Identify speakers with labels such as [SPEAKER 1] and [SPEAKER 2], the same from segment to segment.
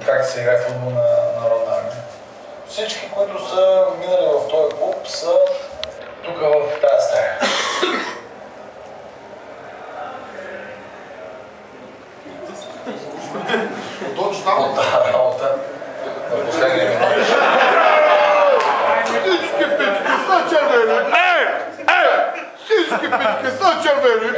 [SPEAKER 1] как се играе футбол на Народна армия. Всички, които са минали в този клуб, са тук в тази стая.
[SPEAKER 2] Точно там?
[SPEAKER 1] От тази работа. На последния минут.
[SPEAKER 2] Всички пички са червени! Всички пички са червени!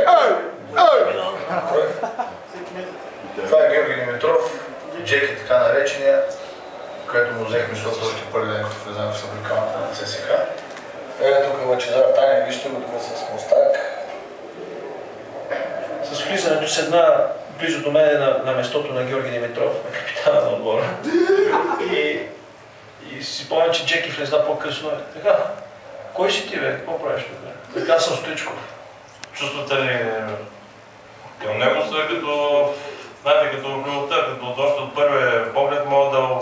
[SPEAKER 1] Това е Георги Димитров, Джеки така наречения, където му взехме, защото този първи ден, като влезем в фабрикалната на ЦСК. Тук Лъчезар Таня, вижте го тук с мустак.
[SPEAKER 3] С влизането с една близо до мен на местото на Георги Димитров, на капитана на отбора. И си спомням, че Джеки влезна по-късно. Така, кой си ти, бе? Какво правиш тук? Така съм Стоичков.
[SPEAKER 4] Чувствате ли към него са като, знаете, като любовта, като точно от първия поглед мога да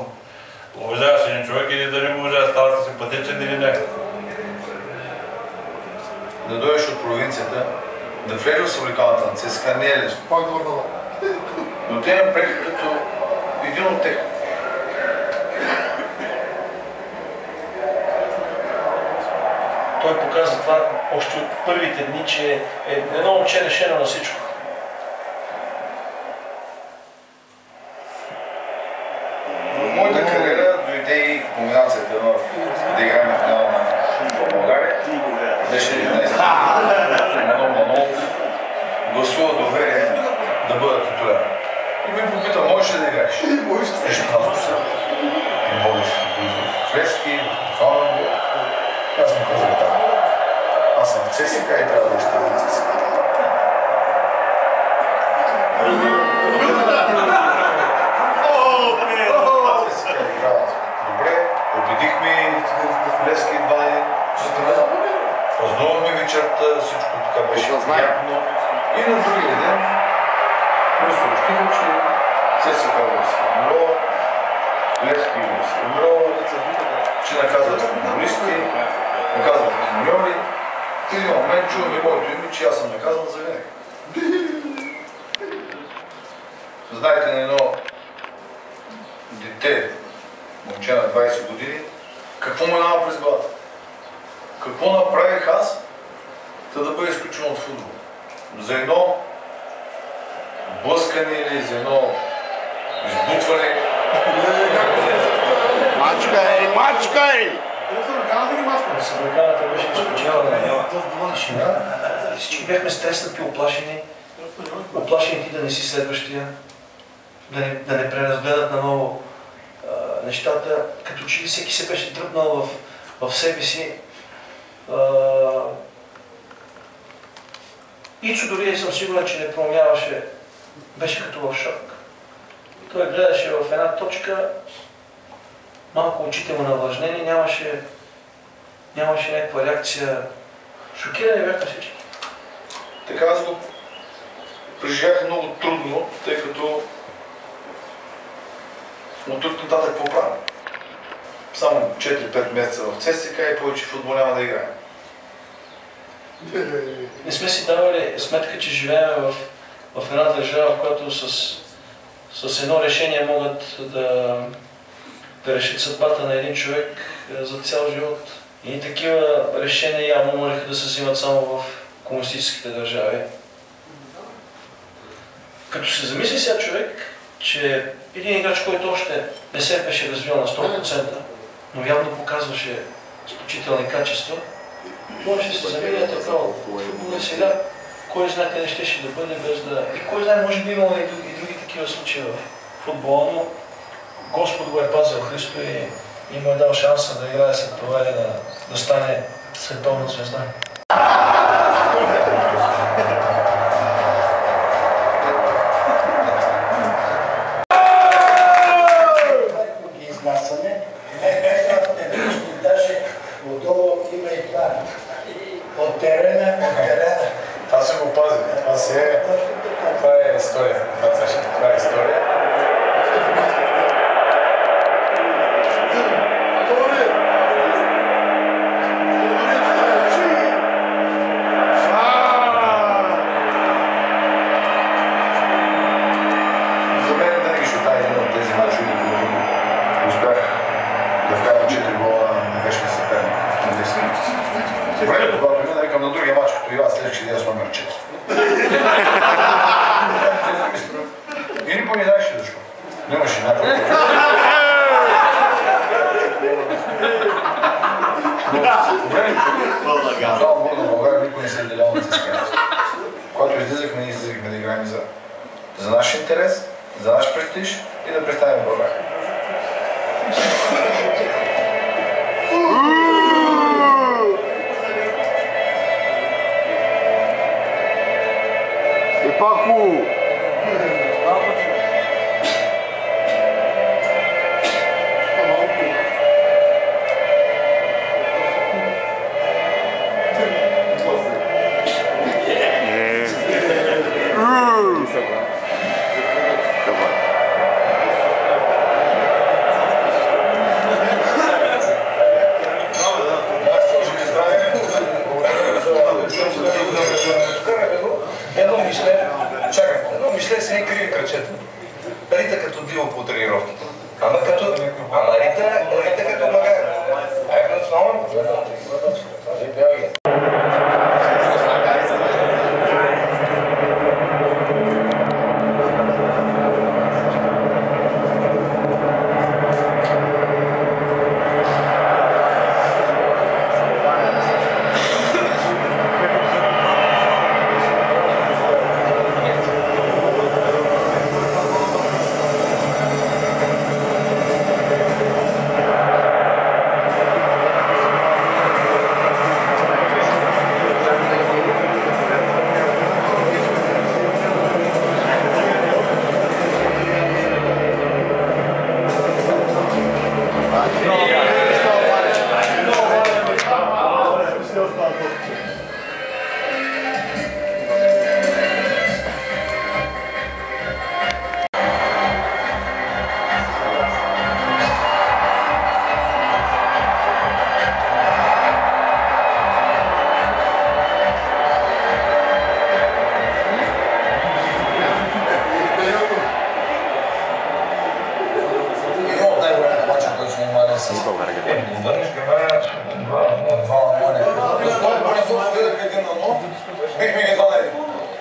[SPEAKER 4] уважаваш един човек или да не го уважаваш, става си симпатичен или не.
[SPEAKER 1] Да дойдеш от провинцията, да влезеш в фабрикалната на ЦСКА не е лесно. Но те ме приеха като един от тях.
[SPEAKER 3] Той показа това още от първите дни, че е едно момче решено на всичко.
[SPEAKER 1] В моята кариера дойде и комбинацията да играем в финала на България. Беше 11. Манол гласува доверие да бъда титуляр. И ми попита, можеш ли да играеш? Нещо на и водиш в шведски, в Фаланбо. Аз му казах така. Аз съм в ЦСКА и трябва да оставя в ЦСКА. ЦСКА играва добре, победихме Левски 2 дни. Празнувахме вечерта, всичко така беше приятно. И на другия ден ми съобщиха, че ЦСКА в Скамбро, Левски в Скамбро, че наказват футболисти, наказват треньори. В един момент чувам и моето име, че аз съм наказан за винаги. Знаете на едно дете, момче на 20 години, какво му минава през главата? Какво направих аз, за да бъде изключен от футбол? За едно блъскане или за едно избутване?
[SPEAKER 2] Мачкай!
[SPEAKER 3] Събраканата беше изключителна тишина. Всички бяхме стреснати, оплашени. Оплашени ти да не си следващия, да не преразгледат наново нещата. Като че ли всеки се беше тръпнал в себе си. Ицо дори съм сигурен, че не проумяваше, беше като в шок. Той гледаше в една точка, малко очите му навлажнени, нямаше някаква реакция. Шокирани бяха всички.
[SPEAKER 1] Така аз го преживях много трудно, тъй като от тук нататък какво правим? Само 4-5 месеца в ЦСКА и повече футбол няма да играем.
[SPEAKER 3] Не сме си давали сметка, че живеем в една държава, в която с едно решение могат да решат съдбата на един човек за цял живот. И такива решения явно можеха да се взимат само в комунистическите държави. Като се замисли сега човек, че един играч, който още не се беше развил на 100%, но явно показваше изключителни качества, може да се замине така от футбола сега, кой знае къде ще да бъде без да... И кой знае, може би имало и други такива случаи в футбола, но Господ го е пазил Христо и му е дал шанса да играе след това и да стане световна звезда.
[SPEAKER 5] Изнасяне, даже отдолу има и това. От терена.
[SPEAKER 1] Това се го пази. Това е история. Това е история. интерес, за наш престиж и да представим България.
[SPEAKER 2] Епаку!
[SPEAKER 1] Едно мишле си не криви кръчета. Рита като дива по тренировките. Ама Рита като магар. Ай, национално.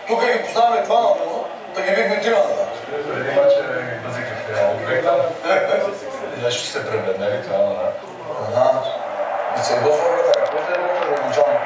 [SPEAKER 1] Тук ги поставяме 2-0, да ги бихме 3-0. Преди мача възикахте нещо сте пребледнали това, да? Ага. И се е дофа вратаря. После е дофа начално.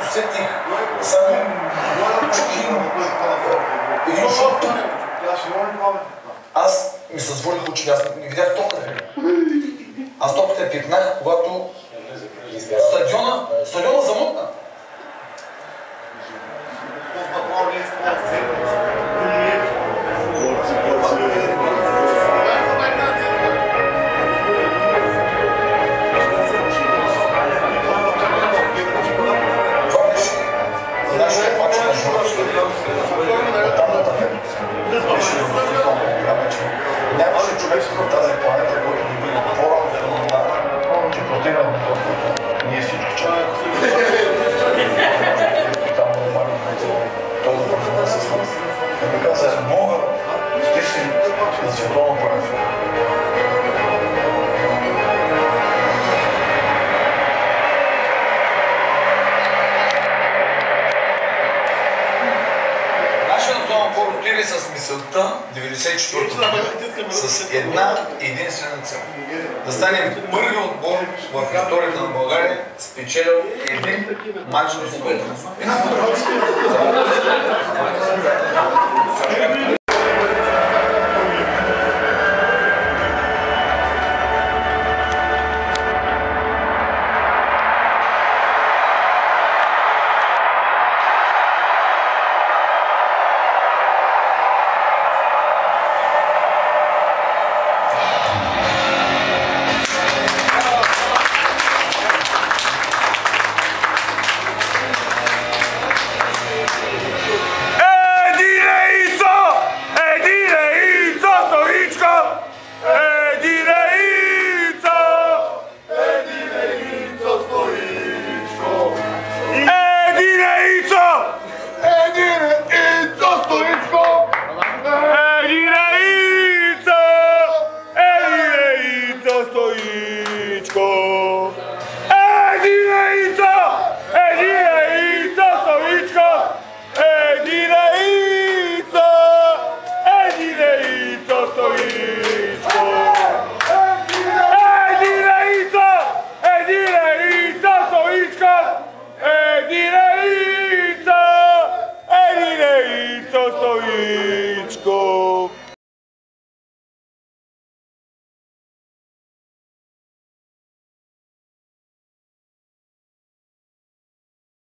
[SPEAKER 1] Усетих само един шут. Аз ми се затворих очи, аз не видях топката. Аз топката я пипнах, когато стадиона замутна. Нямаше човек на тази планета, който да бъде по-рано, че противен ние всички чакаме. Там нормално той да продължава с нас. Да каза, мога, ти си на световно първенство. Отиде с мисълта 94-та година с една единствена цел. Да станем първи отбор в историята на България, спечелил един матч до победа.
[SPEAKER 2] Ой!